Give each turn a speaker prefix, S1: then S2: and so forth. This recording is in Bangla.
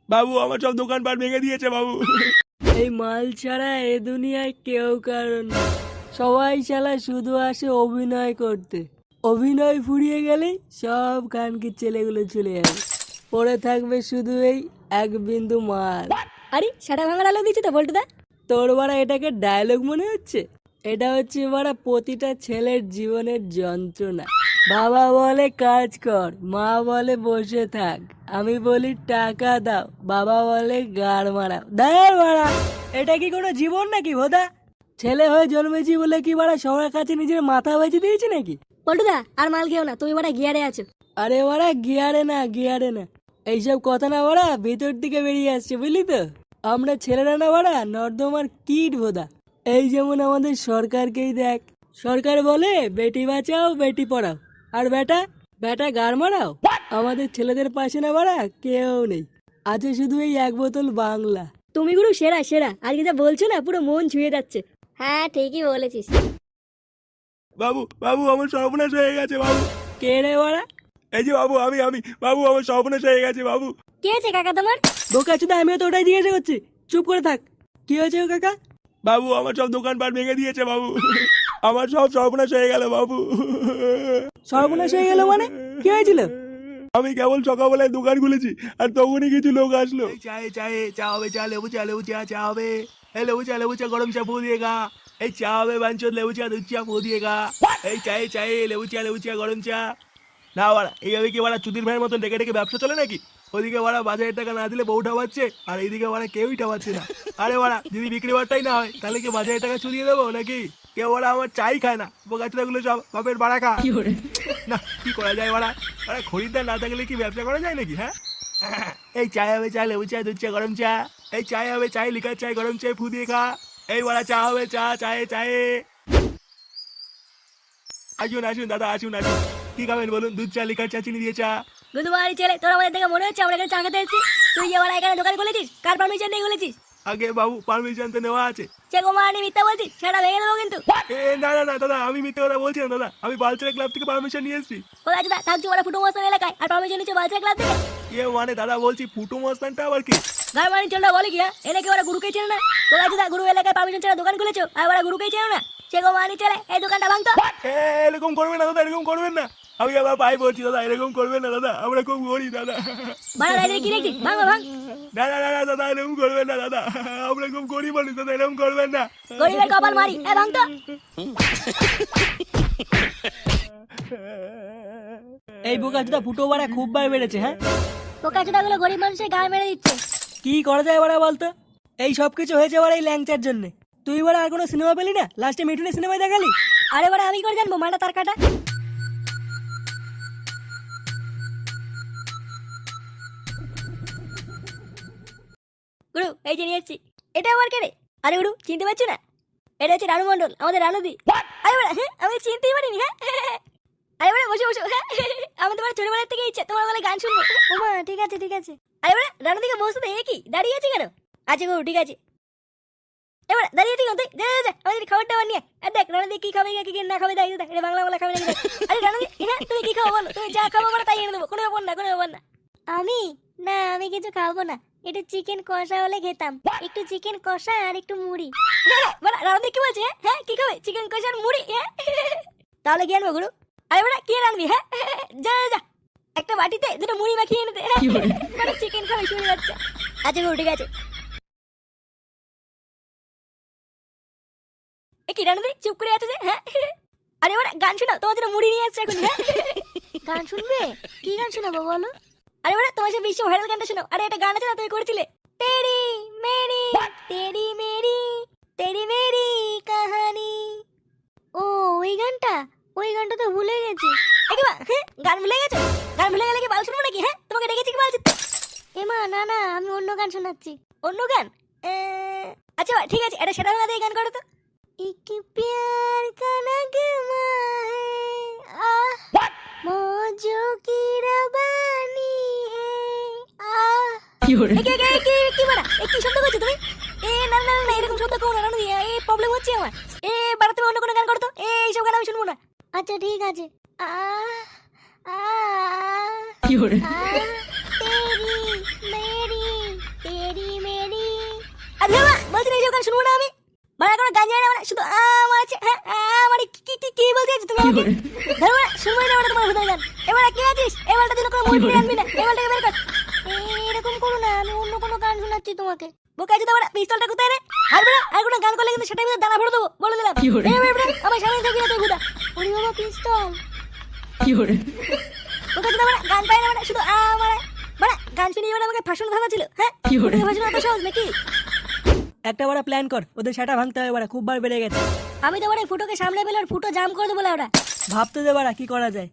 S1: বাবু আমার সব দোকানপাট ভেঙে দিয়েছে বাবু।
S2: এই মাল ছাড়া এ দুনিয়ায় কেউ কারণ না। সবাই শালা শুধু আসে অভিনয় করতে। অভিনয় ফুরিয়ে গেলে সব গানকে ছেলেগুলো চলে যাবে, পড়ে থাকবে শুধু এই এক বিন্দু মাল।
S3: আরে সাটা ভাঙার আলো দিচ্ছে তো বল্টুদা।
S2: তোর বাড়া এটাকে ডায়লগ মনে হচ্ছে? এটা হচ্ছে বাড়া প্রতিটা ছেলের জীবনের যন্ত্রণা। বাবা বলে কাজ কর, মা বলে বসে থাক, আমি বলি টাকা দাও, বাবা বলে গাড় মারাও। দাঁড় মারা, এটা কি কোনো জীবন নাকি ভোদা? ছেলে হয়ে জন্মেছি বলে কি বাড়া সবার কাছে নিজের মাথা বেঁচে দিয়েছি নাকি?
S3: বল্টুদা আর মাল খেও না, তুমি বাড়া গিয়ারে আছো।
S2: আরে বাড়া গিয়ারে না, গিয়ারে না, এইসব কথা না বাড়া ভিতর থেকে বেরিয়ে আসছে, বুঝলি তো? আমরা ছেলেরা না বাড়া নর্দমার কীট ভোদা। এই যেমন আমাদের সরকারকেই দেখ, সরকার বলে বেটি বাঁচাও বেটি পড়াও, আর বেটা বেটা গাড় মারাও। আমাদের ছেলেদের পাশে না বাড়া কেউ নেই, আছে শুধু এই এক বোতল বাংলা।
S3: তুমি গুরু সেরা সেরা, আজকে যা বলছো না পুরো মন ছুঁয়ে যাচ্ছে। হ্যাঁ ঠিকই বলেছিস।
S1: বাবু বাবু আমার সর্বনাশ হয়ে গেছে বাবু।
S2: কে রে বাড়া?
S1: এই যে বাবু আমি বাবু আমার সর্বনাশ হয়ে গেছে বাবু।
S3: কে আছে কাকা তোমার?
S2: বোকা চুদা, আমিও তো ওটাই জিজ্ঞাসা করছি, চুপ করে থাক। কি হয়েছে গো কাকা?
S1: বাবু আমার সব দোকানপাট ভেঙে দিয়েছে বাবু। আমার সব সর্বনাশ হয়ে গেল বাবু।
S2: সর্বনাশ হয়ে গেল মানে? কি হয়েছিল?
S1: আমি কেবল সকালবেলায় দোকান খুলেছি আর তখনই কিছু লোক আসলো। চায়ে চায়ে চা হবে, চা লেবু চা হবে। এই লেবু চা গরম চা ফু দিয়েগা। এই চা হবে বাঞ্চত লেবু চা দুধ চা ফু দিয়েগা। এই চায়ে চায়ে লেবু চা গরম চা। না বাড়া এইভাবে কি বাড়া চুদির ভাইয়ের মতন ডেকে ডেকে ব্যবসা চলে নাকি? ওদিকে বাড়া বাজারের টাকা না দিলে বউ ঠাবাচ্ছে, আর এইদিকে বাড়া কেউই ঠাবাচ্ছে না। আরে বাড়া যদি বিক্রি বাট্টাই না হয় তাহলে কি বাজারের টাকা চুরিয়ে দেবো নাকি? কেউ বাড়া আমার চাই খায় না, বোকাচোদাগুলো সব বাপের বাড়া খা। না কি করা যায় বাড়া? আরে খরিদ্দার না থাকলে কি ব্যবসা করা যায় নাকি? হ্যাঁ, এই চায় হবে চা লেবু চা দুধ চা গরম চা। এই চায় হবে চাই লিকার চাই গরম চাই ফু দিয়ে খা। এই বাড়া চা হবে চা চায়ে চায়ে। আসুন আসুন দাদা আসুন আসুন, কি খাবেন বলুন? দুধ চা লিকার চা চিনি দিয়ে চা।
S3: গুদু বাড়ি ছেলে, তোর আমাদের দেখে মনে হচ্ছে আমরা এখানে চা খেতে এসেছি। তুই যে বাড়া এখানে দোকান খুলেছিস, কার পারমিশন নিয়ে খুলেছিস?
S1: আগে বাবু পারমিশন তো নেওয়া আছে।
S3: সে গোমানি মিথ্যা বলছিস, সেটা ভেঙে দেবো কিন্তু।
S1: না না না দাদা আমি মিথ্যে কথা বলছি না দাদা, আমি বালচারা ক্লাব থেকে পারমিশন নিয়ে এসেছি।
S3: কোথায় আছে থাকছি ওরা ফুটো মস্তান এলাকায়, আর পারমিশন নিচ্ছে বালচা ক্লাব থেকে?
S1: মানে দাদা বলছি ফুটো মস্তানটা আবার কি?
S3: গার মানি চলটা বলে কি? এনে কি ওরা গুরুকেই চেনে না? কোথায় আছে গুরু এলাকায় পারমিশন ছাড়া দোকান খুলেছো, আর ওরা গুরুকেই চেনে না? সে গোমানি ছেলে, এই দোকানটা ভাঙতো।
S1: এরকম করবেন না দাদা, এরকম করবেন না। আমি আবার পাই বলছি দাদা, এরকম করবেন না দাদা, আমরা খুব গরিব দাদা।
S3: বাড়া রাইদের কি দেখছিস? ভাঙ ভাঙ।
S1: না না না না দাদা এরকম করবেন না দাদা, আমরা খুব গরিব মানুষ দাদা, এরকম করবেন না।
S3: গরিবের কপাল মারি, এ ভাঙতো।
S2: এই বোকা চুদা ফুটো বাড়া খুব বার বেড়েছে। হ্যাঁ,
S3: পোকা চোদাগুলো গরিব মানুষের গায়ে মেরে দিচ্ছে।
S2: কি করা যায় বাড়া বলতো? এই সব কিছু হয়েছে বাড়া এই ল্যাংচার জন্য। তুই বাড়া আর কোনো সিনেমা পেলি না? লাস্টে মিঠুনের সিনেমায় দেখালি।
S3: আরে বাড়া আমি করে জানবো মালটা তার কাটা। গুরু এই যে নিয়ে এসেছি। এটা আবার কে রে? আরে গুরু চিনতে পারছো না? এটা হচ্ছে রানু মন্ডল, আমাদের রানুদি। আরে বাড়া আমি চিনতেই পারিনি। হ্যাঁ আরে বাড়া বসে বসে। আমি তোমার ছোটবেলার থেকে ইচ্ছে তোমার বলে গান শুনবো। ওমা ঠিক আছে ঠিক আছে। আরে বাড়া রানুদিকে বসতে দে, কি দাঁড়িয়ে আছে কেন? আচ্ছা গুরু ঠিক আছে। এবার দাঁড়িয়ে থেকে তুই যা যা যা আমাদের খাবারটা বানিয়ে। আর দেখ রানুদি কি খাবে কি না খাবে, দেখ দেখ এটা বাংলা বলা খাবে নাকি দেখ। আরে রানুদি হ্যাঁ তুমি কি খাবো বলো? তুমি যা খাবো বলো তাই এনে দেবো, কোনো ব্যাপার না কোনো ব্যাপার না। আমি না আমি কিছু খাবো না, একটু চিকেন কষা হলে খেতাম। একটু চিকেন কষা আর একটু মুড়ি। বলা রানুদি কি বলছে? হ্যাঁ কি খাবে? চিকেন কষা আর মুড়ি? হ্যাঁ তাহলে কি আনবো গুরু? আরে বড়া কি রানবি? হ্যাঁ যা যা যা একটা বাটিতে দুটো মুড়ি মাখিয়ে এনে দে। মানে চিকেন খাবে শুনে যাচ্ছে। আচ্ছা গুরু ঠিক আছে। এ কি রানুদি চুপ করে আছে যে? হ্যাঁ আরে বাড়া গান শোনাও, তোমার জন্য মুড়ি নিয়ে আসছে এখন। হ্যাঁ গান শুনবে? কি গান শোনাবো বলো? আরে বাড়া তোমার সে বিশ্ব ভাইরাল গানটা শোনাও। আরে একটা গান আছে না তুমি করেছিলে, তেরি মেরি তেরি মেরি তেরি মেরি কাহানি। ও ওই গানটা, ওই গানটা তো ভুলে গেছি। হ্যাঁ গান ভুলে গেছো? গান ভুলে গেলে কি বাল শুনবো নাকি? হ্যাঁ তোমাকে ডেকেছি কি বাল শুনতে? এমা না না আমি অন্য গান শোনাচ্ছি। অন্য গান? আচ্ছা ঠিক আছে, এটা সেটা না দিয়ে গান করো তো। एक प्यार का नगमा है आह मौजों की रबानी है आह কি বড়া এ কি শব্দ করছো তুমি? এ না না না এরকম শব্দ করো না, এই প্রবলেম হচ্ছে আমার। এ বাড়া তুমি অন্য কোনো গান করো তো, এই সব গান আমি শুনবো না। আচ্ছা ঠিক আছে। আহ আহ কি বড়া তেরি মেরি আরে বাবা বলছি না এই গান শুনবো না আমি বাড়া কোনো গান জানি না মানে শুধু আমার আছে হ্যাঁ আমার কি বলতে চাইছো তুমি আমাকে ধরো বাড়া শুনবো না বাড়া তোমার ভূতের গান এবার কে আছিস এবারটা দিন কোনো মুভি আনবি না এবারটাকে বের কর এরকম করো না আমি অন্য কোনো গান শোনাচ্ছি তোমাকে বোকা যদি বাড়া পিস্তলটা কোথায় রে আর বাড়া আর কোনো গান করলে কিন্তু সেটার ভিতরে দানা ভরে দেবো বলে দিলাম আমার সামনে থাকবি না তুই ভূতা ওরে বাবা পিস্তল বোকা যদি বাড়া গান পাই না বাড়া শুধু আমার বাড়া গান শুনিয়ে বাড়া আমাকে ফাঁসন ভাঙা ছিল হ্যাঁ ফাঁসন এত সহজ নাকি
S2: একটা বড় প্ল্যান কর, ওদের সেটা ভাঙতে হবে বড়া, খুব বার বেড়ে গেছে।
S3: আমি তো বাড়া ফুটোকে সামনে পেলে আর ফুটো জাম করে দেবো ওরা
S2: ভাবতে দে বড়া কি করা যায়।